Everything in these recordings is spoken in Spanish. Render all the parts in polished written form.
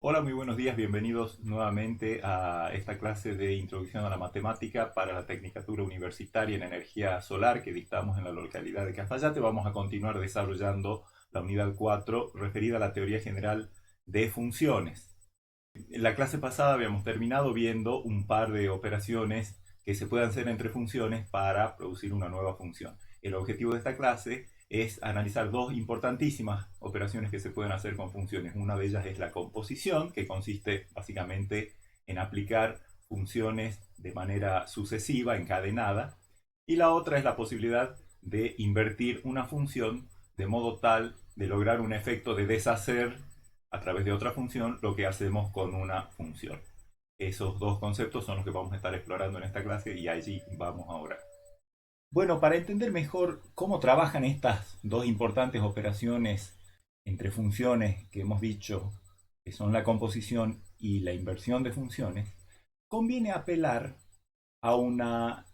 Hola, muy buenos días, bienvenidos nuevamente a esta clase de Introducción a la Matemática para la Tecnicatura Universitaria en Energía Solar que dictamos en la localidad de Cafayate. Vamos a continuar desarrollando la unidad 4 referida a la teoría general de funciones. En la clase pasada habíamos terminado viendo un par de operaciones que se pueden hacer entre funciones para producir una nueva función. El objetivo de esta clase es analizar dos importantísimas operaciones que se pueden hacer con funciones. Una de ellas es la composición, que consiste básicamente en aplicar funciones de manera sucesiva, encadenada, y la otra es la posibilidad de invertir una función de modo tal de lograr un efecto de deshacer a través de otra función lo que hacemos con una función. Esos dos conceptos son los que vamos a estar explorando en esta clase y allí vamos ahora. Bueno, para entender mejor cómo trabajan estas dos importantes operaciones entre funciones que hemos dicho que son la composición y la inversión de funciones, conviene apelar a una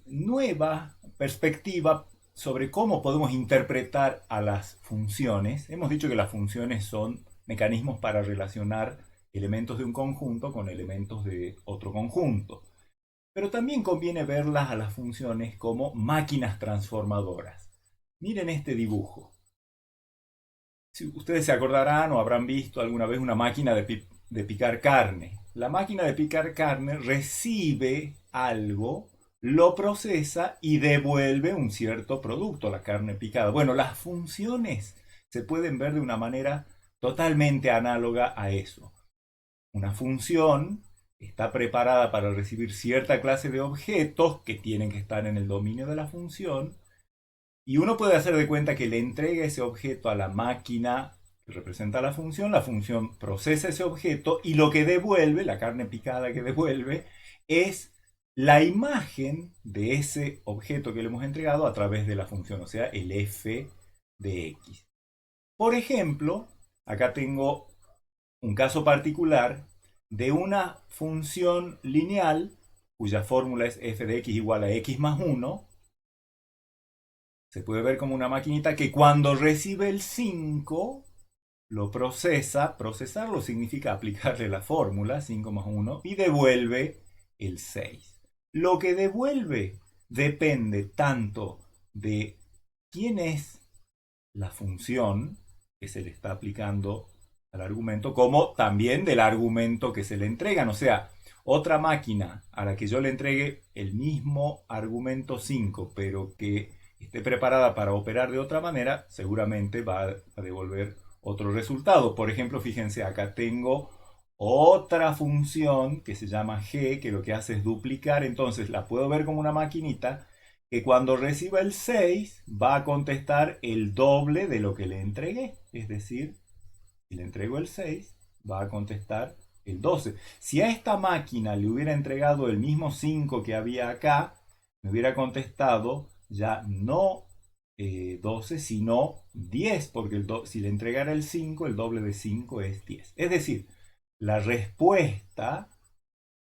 nueva perspectiva sobre cómo podemos interpretar a las funciones. Hemos dicho que las funciones son mecanismos para relacionar elementos de un conjunto con elementos de otro conjunto. Pero también conviene verlas a las funciones como máquinas transformadoras. Miren este dibujo. Si ustedes se acordarán o habrán visto alguna vez una máquina de picar carne. La máquina de picar carne recibe algo, lo procesa y devuelve un cierto producto, la carne picada. Bueno, las funciones se pueden ver de una manera totalmente análoga a eso. Una función está preparada para recibir cierta clase de objetos que tienen que estar en el dominio de la función y uno puede hacer de cuenta que le entrega ese objeto a la máquina que representa la función procesa ese objeto y lo que devuelve, la carne picada que devuelve, es la imagen de ese objeto que le hemos entregado a través de la función, o sea, el f de x. Por ejemplo, acá tengo un caso particular de una función lineal cuya fórmula es f de x igual a x más 1. Se puede ver como una maquinita que cuando recibe el 5 lo procesa. Procesarlo significa aplicarle la fórmula 5 más 1 y devuelve el 6. Lo que devuelve depende tanto de quién es la función que se le está aplicando al argumento, como también del argumento que se le entregan. O sea, otra máquina a la que yo le entregue el mismo argumento 5, pero que esté preparada para operar de otra manera, seguramente va a devolver otro resultado. Por ejemplo, fíjense, acá tengo otra función que se llama g, que lo que hace es duplicar, entonces la puedo ver como una maquinita que cuando reciba el 6 va a contestar el doble de lo que le entregué. Es decir, si le entrego el 6, va a contestar el 12. Si a esta máquina le hubiera entregado el mismo 5 que había acá, me hubiera contestado ya no 12, sino 10, porque si le entregara el 5, el doble de 5 es 10. Es decir, la respuesta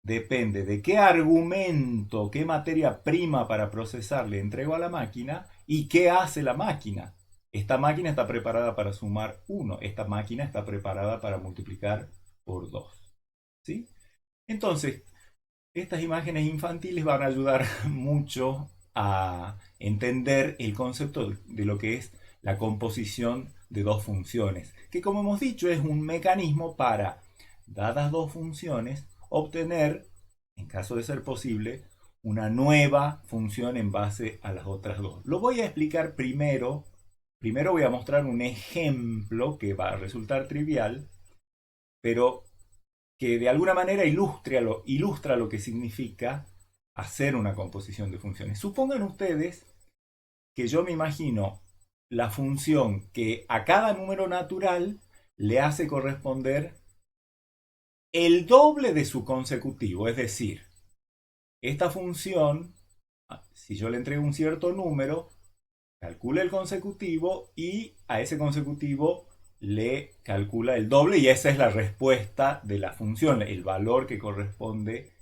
depende de qué argumento, qué materia prima para procesar le entrego a la máquina y qué hace la máquina. Esta máquina está preparada para sumar 1, esta máquina está preparada para multiplicar por 2. ¿Sí? Entonces, estas imágenes infantiles van a ayudar mucho a entender el concepto de lo que es la composición de dos funciones, que como hemos dicho es un mecanismo para, dadas dos funciones, obtener, en caso de ser posible, una nueva función en base a las otras dos. Lo voy a explicar primero. Primero voy a mostrar un ejemplo que va a resultar trivial, pero que de alguna manera ilustra lo que significa hacer una composición de funciones. Supongan ustedes que yo me imagino la función que a cada número natural le hace corresponder el doble de su consecutivo. Es decir, esta función, si yo le entrego un cierto número, calcula el consecutivo y a ese consecutivo le calcula el doble y esa es la respuesta de la función, el valor que corresponde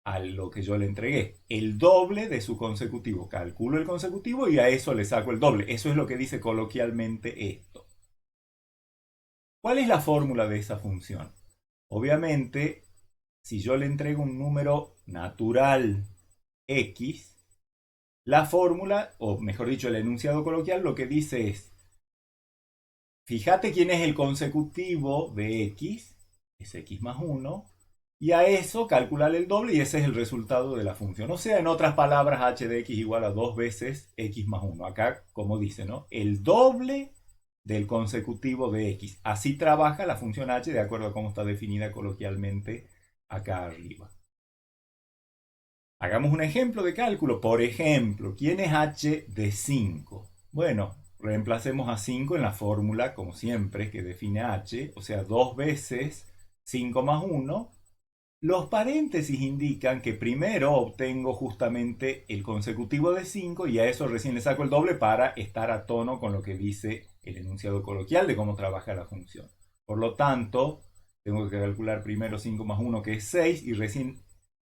a lo que yo le entregué. El doble de su consecutivo. Calculo el consecutivo y a eso le saco el doble. Eso es lo que dice coloquialmente esto. ¿Cuál es la fórmula de esa función? Obviamente, si yo le entrego un número natural x, la fórmula, o mejor dicho, el enunciado coloquial, lo que dice es, fíjate quién es el consecutivo de x, es x más 1, y a eso calcular el doble y ese es el resultado de la función. O sea, en otras palabras, h de x igual a 2 veces x más 1. Acá, como dice, ¿no? El doble del consecutivo de x. Así trabaja la función h de acuerdo a cómo está definida coloquialmente acá arriba. Hagamos un ejemplo de cálculo. Por ejemplo, ¿quién es h de 5? Bueno, reemplacemos a 5 en la fórmula, como siempre, que define h, o sea, 2 veces 5 más 1. Los paréntesis indican que primero obtengo justamente el consecutivo de 5 y a eso recién le saco el doble para estar a tono con lo que dice el enunciado coloquial de cómo trabaja la función. Por lo tanto, tengo que calcular primero 5 más 1, que es 6, y recién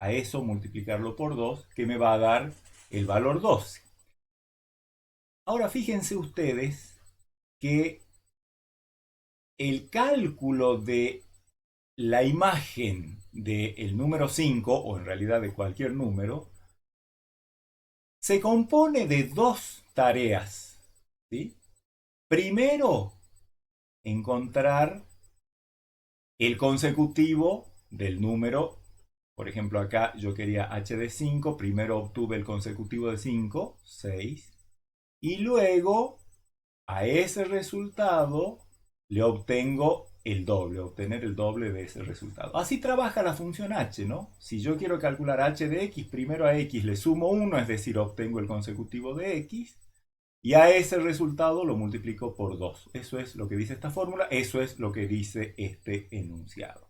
a eso multiplicarlo por 2, que me va a dar el valor 12. Ahora fíjense ustedes que el cálculo de la imagen del número 5, o en realidad de cualquier número, se compone de dos tareas, ¿sí? Primero, encontrar el consecutivo del número. Por ejemplo, acá yo quería h de 5, primero obtuve el consecutivo de 5, 6, y luego a ese resultado le obtengo el doble, obtener el doble de ese resultado. Así trabaja la función h, ¿no? Si yo quiero calcular h de x, primero a x le sumo 1, es decir, obtengo el consecutivo de x, y a ese resultado lo multiplico por 2. Eso es lo que dice esta fórmula, eso es lo que dice este enunciado.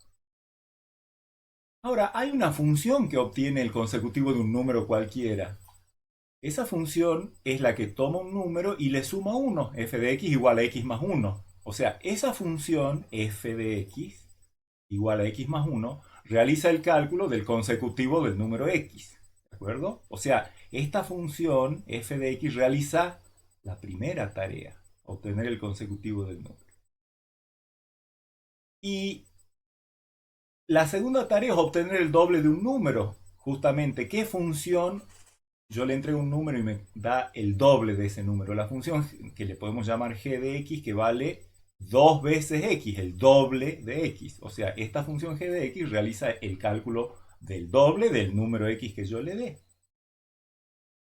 Ahora, hay una función que obtiene el consecutivo de un número cualquiera. Esa función es la que toma un número y le suma 1, f de x igual a x más 1. O sea, esa función f de x igual a x más 1 realiza el cálculo del consecutivo del número x. ¿De acuerdo? O sea, esta función f de x realiza la primera tarea, obtener el consecutivo del número. Y la segunda tarea es obtener el doble de un número. Justamente, ¿qué función yo le entrego un número y me da el doble de ese número? La función que le podemos llamar g de x, que vale 2 veces x, el doble de x. O sea, esta función g de x realiza el cálculo del doble del número x que yo le dé.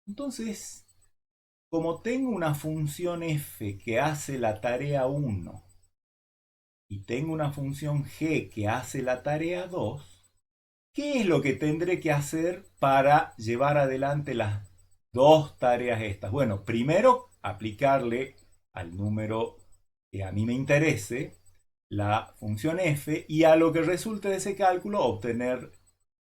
Entonces, como tengo una función f que hace la tarea 1 y tengo una función g que hace la tarea 2, ¿qué es lo que tendré que hacer para llevar adelante las dos tareas estas? Bueno, primero aplicarle al número que a mí me interese la función f y a lo que resulte de ese cálculo obtener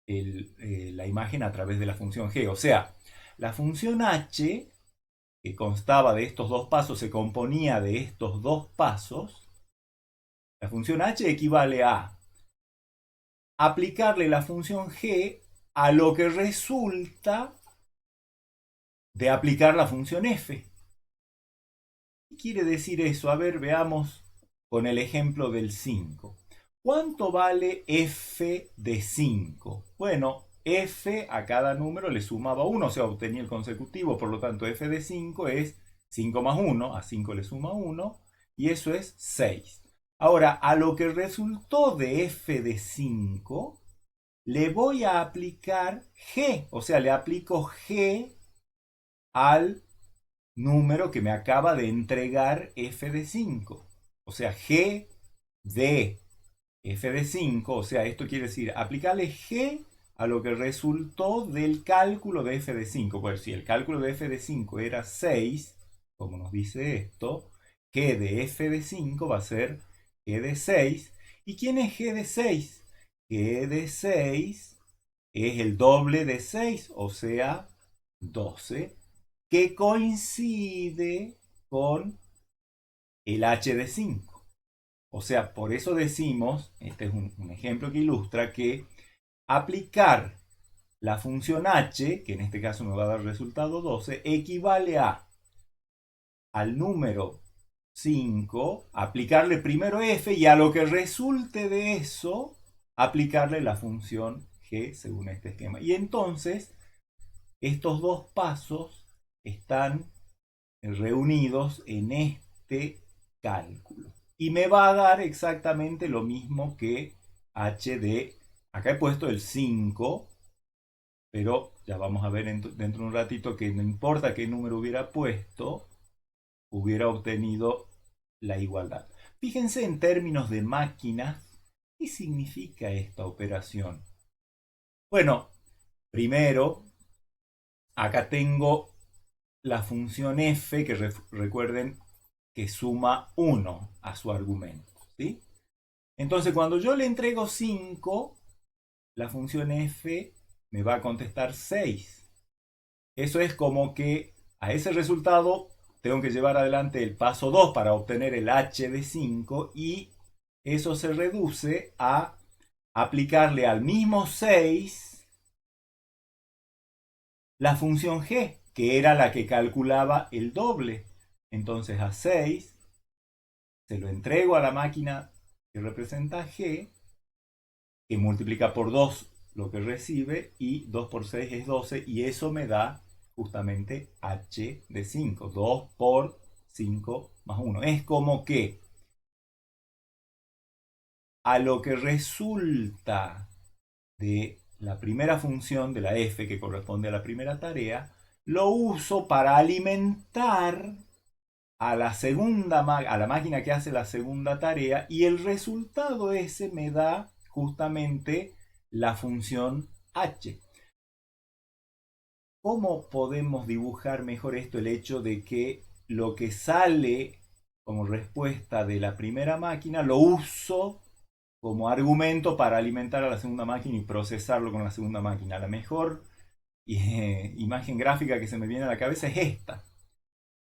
la imagen a través de la función g. O sea, la función h, que constaba de estos dos pasos, se componía de estos dos pasos. La función h equivale a aplicarle la función g a lo que resulta de aplicar la función f. ¿Qué quiere decir eso? A ver, veamos con el ejemplo del 5. ¿Cuánto vale f de 5? Bueno, f a cada número le sumaba 1, o sea, obtenía el consecutivo, por lo tanto f de 5 es 5 más 1, a 5 le suma 1, y eso es 6. Ahora, a lo que resultó de f de 5, le voy a aplicar g, o sea, le aplico g al número que me acaba de entregar f de 5. O sea, g de f de 5, o sea, esto quiere decir aplicarle g a lo que resultó del cálculo de f de 5. Pues si el cálculo de f de 5 era 6, como nos dice esto, g de f de 5 va a ser g de 6. ¿Y quién es g de 6? G de 6 es el doble de 6, o sea, 12, que coincide con el h de 5. O sea, por eso decimos, este es un ejemplo que ilustra que aplicar la función h, que en este caso me va a dar resultado 12, equivale al número 5, aplicarle primero f y a lo que resulte de eso, aplicarle la función g según este esquema. Y entonces, estos dos pasos están reunidos en este cálculo. Y me va a dar exactamente lo mismo que h de, acá he puesto el 5, pero ya vamos a ver dentro de un ratito que no importa qué número hubiera puesto, hubiera obtenido la igualdad. Fíjense en términos de máquinas, ¿qué significa esta operación? Bueno, primero, acá tengo la función f, que recuerden que suma 1 a su argumento, ¿sí? Entonces, cuando yo le entrego 5, la función f me va a contestar 6. Eso es como que a ese resultado tengo que llevar adelante el paso 2 para obtener el h de 5 y eso se reduce a aplicarle al mismo 6 la función g, que era la que calculaba el doble. Entonces a 6 se lo entrego a la máquina que representa g, que multiplica por 2 lo que recibe, y 2 por 6 es 12, y eso me da justamente h de 5. 2 por 5 más 1. Es como que a lo que resulta de la primera función de la f, que corresponde a la primera tarea, lo uso para alimentar a la a la máquina que hace la segunda tarea, y el resultado ese me da justamente la función h. ¿Cómo podemos dibujar mejor esto? El hecho de que lo que sale como respuesta de la primera máquina lo uso como argumento para alimentar a la segunda máquina y procesarlo con la segunda máquina. La mejor imagen gráfica que se me viene a la cabeza es esta: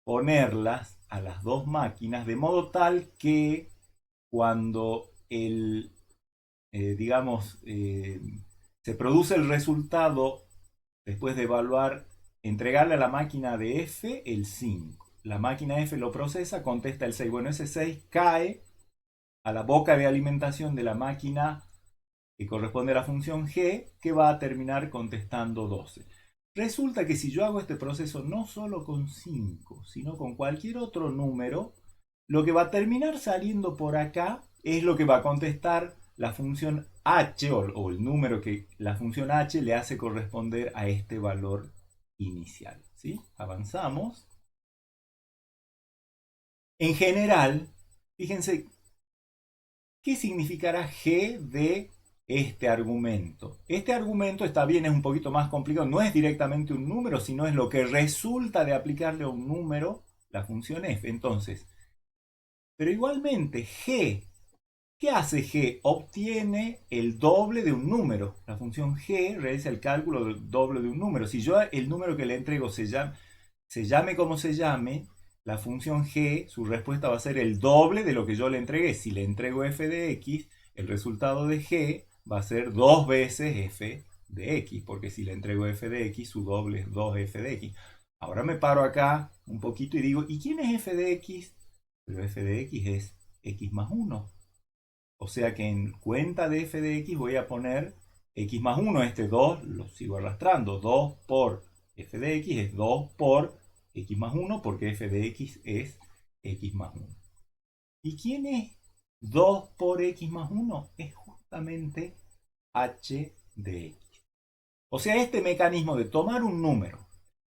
ponerlas a las dos máquinas de modo tal que cuando se produce el resultado, después de evaluar, entregarle a la máquina de f el 5. La máquina f lo procesa, contesta el 6. Bueno, ese 6 cae a la boca de alimentación de la máquina que corresponde a la función g, que va a terminar contestando 12. Resulta que si yo hago este proceso no solo con 5, sino con cualquier otro número, lo que va a terminar saliendo por acá es lo que va a contestar la función h, o el número que la función h le hace corresponder a este valor inicial, ¿sí? Avanzamos. En general, fíjense, ¿qué significará g de este argumento? Este argumento, está bien, es un poquito más complicado, no es directamente un número, sino es lo que resulta de aplicarle a un número la función f. Entonces, pero igualmente g, ¿qué hace g? Obtiene el doble de un número. La función g realiza el cálculo del doble de un número. Si yo el número que le entrego se llame como se llame, la función g, su respuesta va a ser el doble de lo que yo le entregué. Si le entrego f de x, el resultado de g va a ser 2 veces f de x, porque si le entrego f de x, su doble es 2f de x. Ahora me paro acá un poquito y digo, ¿y quién es f de x? Pero f de x es x más 1. O sea que en cuenta de f de x voy a poner x más 1. Este 2 lo sigo arrastrando. 2 por f de x es 2 por x más 1, porque f de x es x más 1. ¿Y quién es 2 por x más 1? Es justamente h de x. O sea, este mecanismo de tomar un número,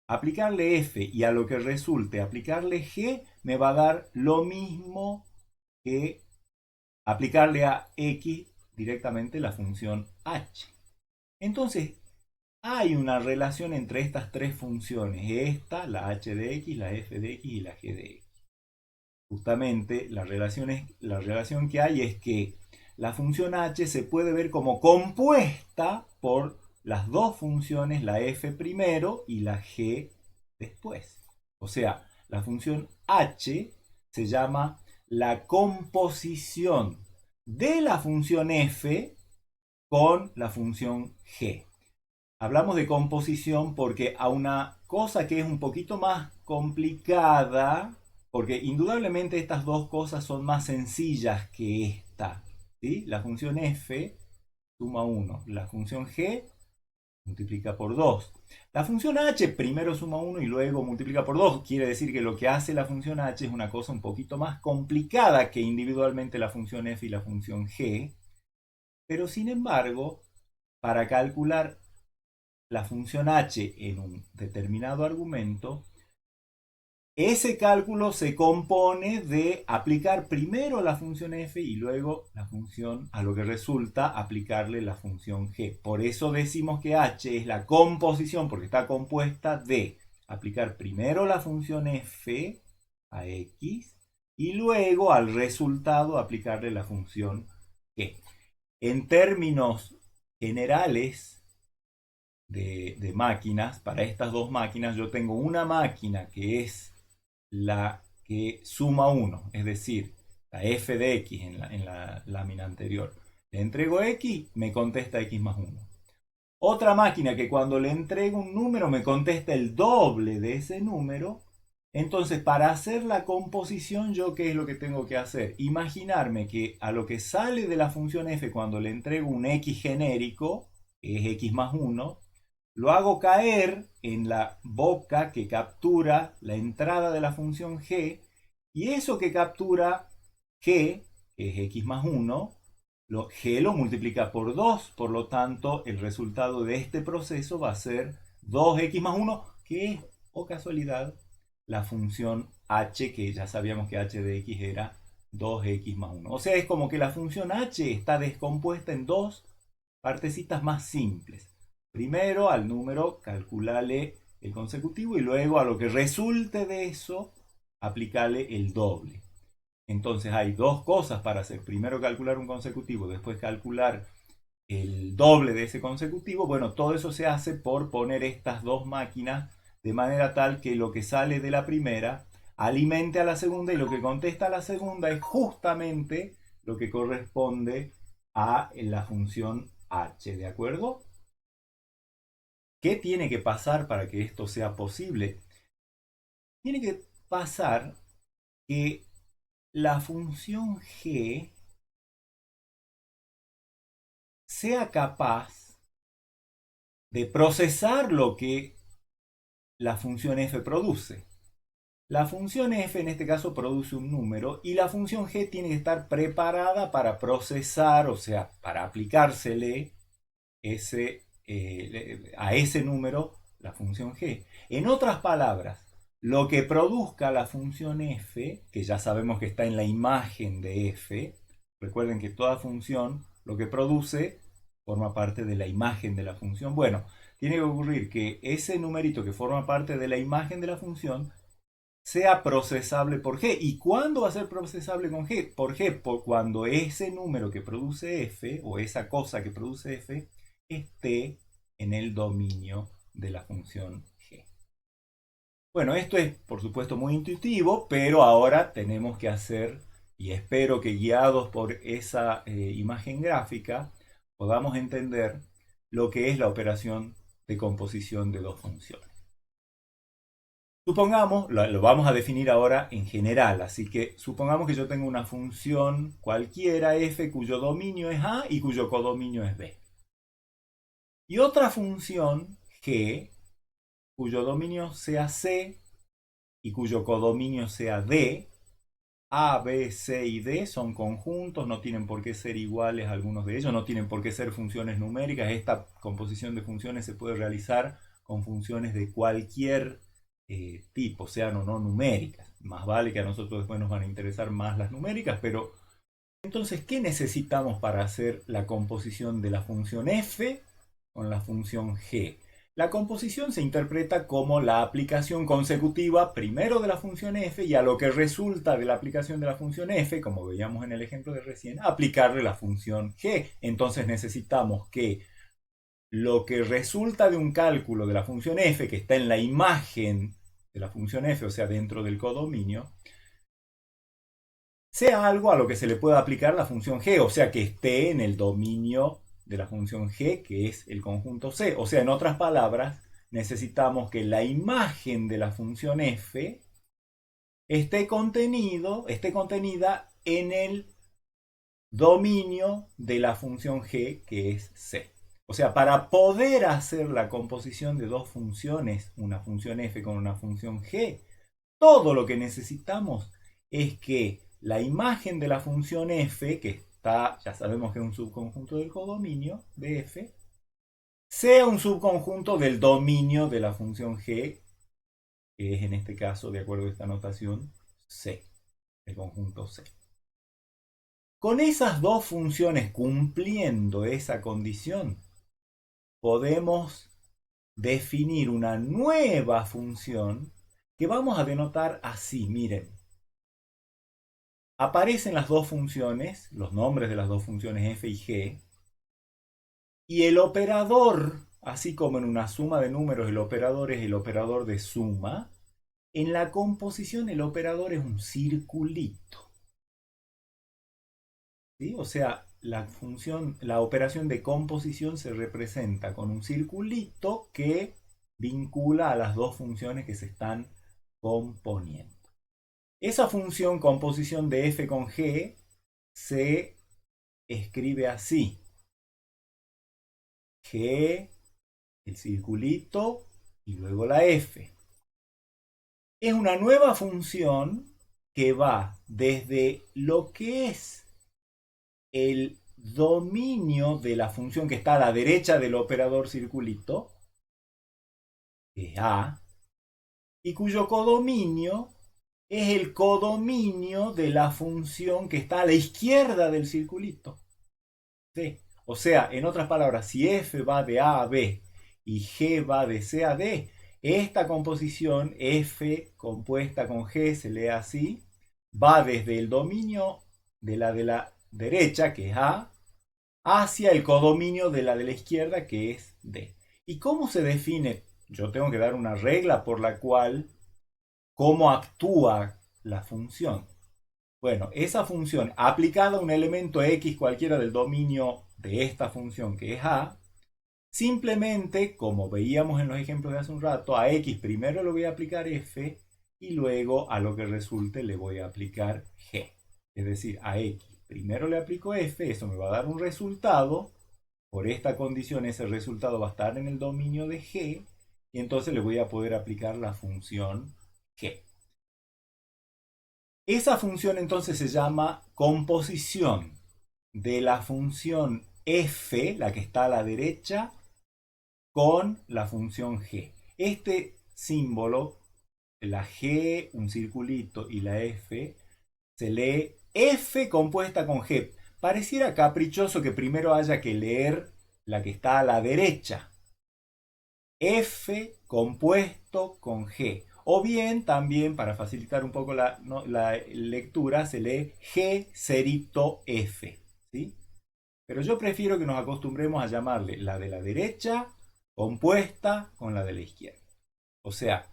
aplicarle f y a lo que resulte aplicarle g, me va a dar lo mismo que aplicarle a x directamente la función h. Entonces, hay una relación entre estas tres funciones, esta, la h de x, la f de x y la g de x. Justamente la relación que hay es que la función h se puede ver como compuesta por las dos funciones, la f primero y la g después. O sea, la función h se llama la composición de la función f con la función g. Hablamos de composición porque a una cosa que es un poquito más complicada Porque indudablemente estas dos cosas son más sencillas que esta. ¿Sí? La función f suma 1. La función g multiplica por 2. La función h primero suma 1 y luego multiplica por 2. Quiere decir que lo que hace la función h es una cosa un poquito más complicada que individualmente la función f y la función g. Pero sin embargo, para calcular la función h en un determinado argumento, ese cálculo se compone de aplicar primero la función f y luego la función, a lo que resulta, aplicarle la función g. Por eso decimos que h es la composición, porque está compuesta de aplicar primero la función f a x y luego al resultado aplicarle la función g. En términos generales de máquinas, para estas dos máquinas yo tengo una máquina que es la que suma 1, es decir, la f de x en la lámina anterior. Le entrego x, me contesta x más 1. Otra máquina que cuando le entrego un número me contesta el doble de ese número. Entonces, para hacer la composición, ¿yo qué es lo que tengo que hacer? Imaginarme que a lo que sale de la función f cuando le entrego un x genérico, que es x más 1, lo hago caer en la boca que captura la entrada de la función g, y eso que captura g, que es x más 1, g lo multiplica por 2, por lo tanto el resultado de este proceso va a ser 2x más 1, que es, o casualidad, la función h, que ya sabíamos que h de x era 2x más 1. O sea, es como que la función h está descompuesta en dos partecitas más simples. Primero al número calcularle el consecutivo y luego a lo que resulte de eso aplicarle el doble. Entonces hay dos cosas para hacer. Primero calcular un consecutivo, después calcular el doble de ese consecutivo. Bueno, todo eso se hace por poner estas dos máquinas de manera tal que lo que sale de la primera alimente a la segunda y lo que contesta a la segunda es justamente lo que corresponde a la función h, ¿de acuerdo? ¿Qué tiene que pasar para que esto sea posible? Tiene que pasar que la función g sea capaz de procesar lo que la función f produce. La función f en este caso produce un número y la función g tiene que estar preparada para procesar, o sea, para aplicársele a ese número la función g. En otras palabras, lo que produzca la función f, que ya sabemos que está en la imagen de f, recuerden que toda función lo que produce forma parte de la imagen de la función. Bueno, tiene que ocurrir que ese numerito que forma parte de la imagen de la función sea procesable por g. ¿Y cuándo va a ser procesable con g? Por g, por cuando ese número que produce f, o esa cosa que produce f, esté en el dominio de la función g. Bueno, esto es por supuesto muy intuitivo, pero ahora tenemos que hacer, y espero que guiados por esa imagen gráfica, podamos entender lo que es la operación de composición de dos funciones. Supongamos, lo vamos a definir ahora en general, así que supongamos que yo tengo una función cualquiera f cuyo dominio es a y cuyo codominio es b. Y otra función g cuyo dominio sea c y cuyo codominio sea d. A, B, C y D son conjuntos, no tienen por qué ser iguales algunos de ellos, no tienen por qué ser funciones numéricas. Esta composición de funciones se puede realizar con funciones de cualquier tipo, sean o no numéricas. Más vale que a nosotros después nos van a interesar más las numéricas, pero entonces, ¿qué necesitamos para hacer la composición de la función f con la función g? La composición se interpreta como la aplicación consecutiva primero de la función f y a lo que resulta de la aplicación de la función f, como veíamos en el ejemplo de recién, aplicarle la función g. Entonces necesitamos que lo que resulta de un cálculo de la función f, que está en la imagen de la función f, o sea, dentro del codominio, sea algo a lo que se le pueda aplicar la función g, o sea, que esté en el dominio de la función g, que es el conjunto c. O sea, en otras palabras, necesitamos que la imagen de la función f esté contenida en el dominio de la función g, que es c. O sea, para poder hacer la composición de dos funciones, una función f con una función g, todo lo que necesitamos es que la imagen de la función f, que está, ya sabemos que es un subconjunto del codominio de f, sea un subconjunto del dominio de la función g, que es en este caso, de acuerdo a esta notación, c, el conjunto c. Con esas dos funciones cumpliendo esa condición, podemos definir una nueva función que vamos a denotar así, miren. Aparecen las dos funciones, los nombres de las dos funciones f y g, y el operador, así como en una suma de números el operador es el operador de suma, en la composición el operador es un circulito. ¿Sí? O sea, la operación de composición se representa con un circulito que vincula a las dos funciones que se están componiendo. Esa función composición de f con g se escribe así. G, el circulito y luego la f. Es una nueva función que va desde lo que es el dominio de la función que está a la derecha del operador circulito, que es A, y cuyo codominio es el codominio de la función que está a la izquierda del circulito. ¿Sí? O sea, en otras palabras, si f va de A a B y g va de C a D, esta composición f compuesta con g, se lee así, va desde el dominio de la derecha, que es A, hacia el codominio de la izquierda, que es D. ¿Y cómo se define? Yo tengo que dar una regla por la cual cómo actúa la función. Bueno, esa función aplicada a un elemento x cualquiera del dominio de esta función que es A, simplemente, como veíamos en los ejemplos de hace un rato, a x primero le voy a aplicar f y luego a lo que resulte le voy a aplicar g. Es decir, a x primero le aplico f, eso me va a dar un resultado. Por esta condición ese resultado va a estar en el dominio de g y entonces le voy a poder aplicar la función g. Esa función entonces se llama composición de la función f, la que está a la derecha, con la función g. Este símbolo, la g, un circulito y la f, se lee f compuesta con g. Pareciera caprichoso que primero haya que leer la que está a la derecha. F compuesto con G. O bien, también, para facilitar un poco la lectura, se lee G cerito F. ¿Sí? Pero yo prefiero que nos acostumbremos a llamarle la de la derecha compuesta con la de la izquierda. O sea,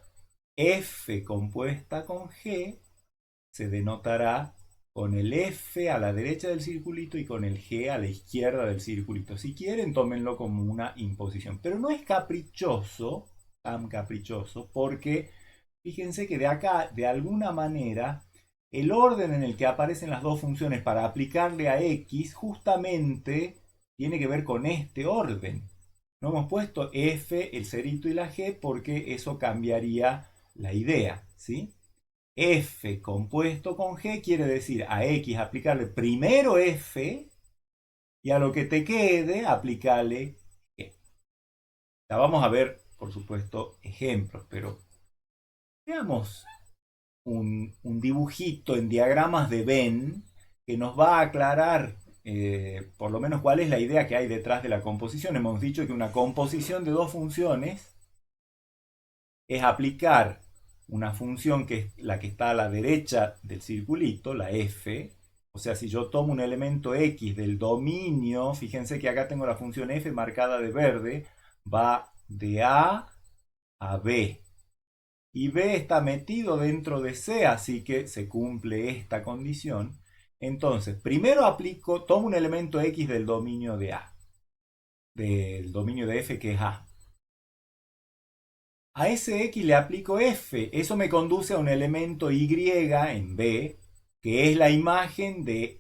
F compuesta con G se denotará con el F a la derecha del circulito y con el G a la izquierda del circulito. Si quieren, tómenlo como una imposición. Pero no es caprichoso, tan caprichoso, porque fíjense que de acá, de alguna manera, el orden en el que aparecen las dos funciones para aplicarle a X justamente tiene que ver con este orden. No hemos puesto F, el cerito y la G porque eso cambiaría la idea, ¿sí? F compuesto con G quiere decir a X aplicarle primero F y a lo que te quede aplicarle G. Ya vamos a ver, por supuesto, ejemplos, pero veamos un dibujito en diagramas de Venn que nos va a aclarar por lo menos cuál es la idea que hay detrás de la composición. Hemos dicho que una composición de dos funciones es aplicar una función que es la que está a la derecha del circulito, la f. O sea, si yo tomo un elemento x del dominio, fíjense que acá tengo la función f marcada de verde, va de A a B. Y B está metido dentro de C, así que se cumple esta condición. Entonces, primero tomo un elemento x del dominio de A, del dominio de f que es A. A ese X le aplico F. Eso me conduce a un elemento Y en B, que es la imagen de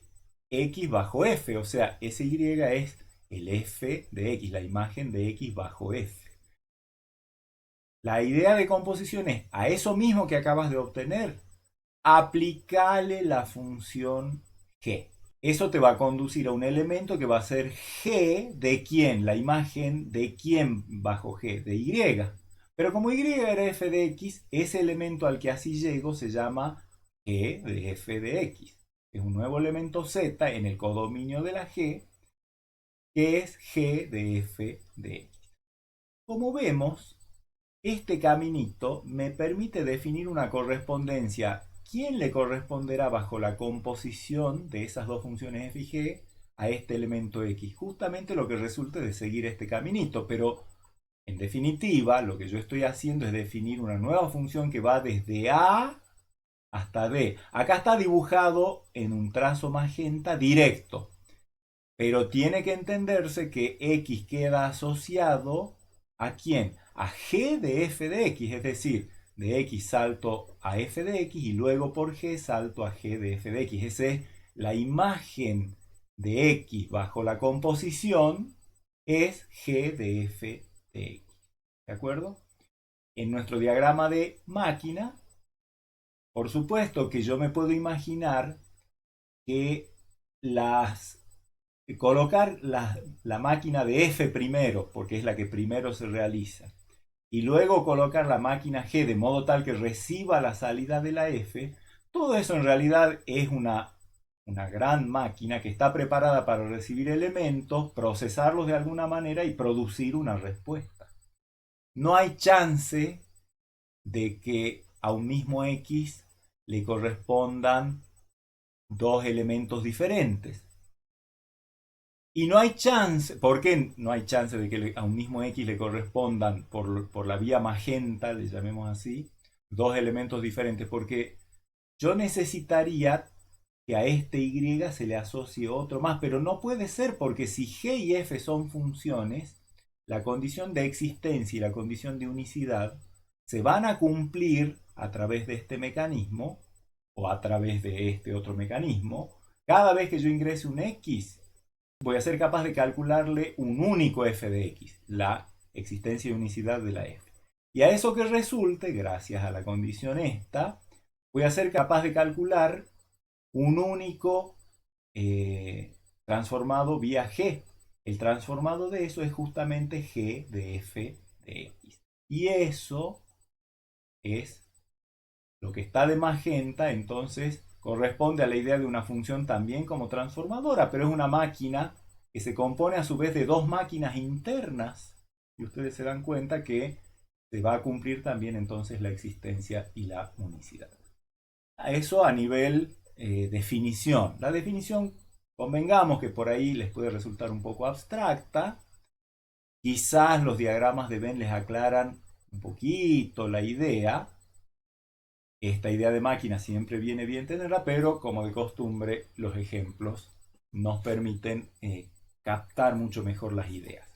X bajo F. O sea, ese Y es el F de X, la imagen de X bajo F. La idea de composición es a eso mismo que acabas de obtener, aplicale la función G. Eso te va a conducir a un elemento que va a ser G de quién, la imagen de quién bajo G, de Y. Pero como Y era f de x, ese elemento al que así llego se llama G de f de x. Es un nuevo elemento z en el codominio de la G, que es G de f de x. Como vemos, este caminito me permite definir una correspondencia. ¿Quién le corresponderá bajo la composición de esas dos funciones f y g a este elemento x? Justamente lo que resulte de seguir este caminito, pero en definitiva lo que yo estoy haciendo es definir una nueva función que va desde a hasta d. Acá está dibujado en un trazo magenta directo, pero tiene que entenderse que x queda asociado ¿a quién? A g de f de x, es decir, de x salto a f de x y luego por g salto a g de f de x. Esa es la imagen de x bajo la composición, es g de f de x. ¿De acuerdo? En nuestro diagrama de máquina, por supuesto que yo me puedo imaginar que colocar la máquina de F primero, porque es la que primero se realiza, y luego colocar la máquina G de modo tal que reciba la salida de la F, todo eso en realidad es una gran máquina que está preparada para recibir elementos, procesarlos de alguna manera y producir una respuesta. No hay chance de que a un mismo X le correspondan dos elementos diferentes. Y no hay chance, ¿por qué no hay chance de que a un mismo X le correspondan por la vía magenta, le llamemos así, dos elementos diferentes? Porque yo necesitaría que a este Y se le asocie otro más, pero no puede ser porque si G y F son funciones, la condición de existencia y la condición de unicidad se van a cumplir a través de este mecanismo o a través de este otro mecanismo. Cada vez que yo ingrese un X, voy a ser capaz de calcularle un único f de x, la existencia y unicidad de la f. Y a eso que resulte, gracias a la condición esta, voy a ser capaz de calcular un único transformado vía g. El transformado de eso es justamente g de f de x. Y eso es lo que está de magenta, entonces corresponde a la idea de una función también como transformadora, pero es una máquina que se compone a su vez de dos máquinas internas. Y ustedes se dan cuenta que se va a cumplir también entonces la existencia y la unicidad. Eso a nivel definición. La definición, convengamos que por ahí les puede resultar un poco abstracta. Quizás los diagramas de Venn les aclaran un poquito la idea. Esta idea de máquina siempre viene bien tenerla, pero como de costumbre los ejemplos nos permiten captar mucho mejor las ideas.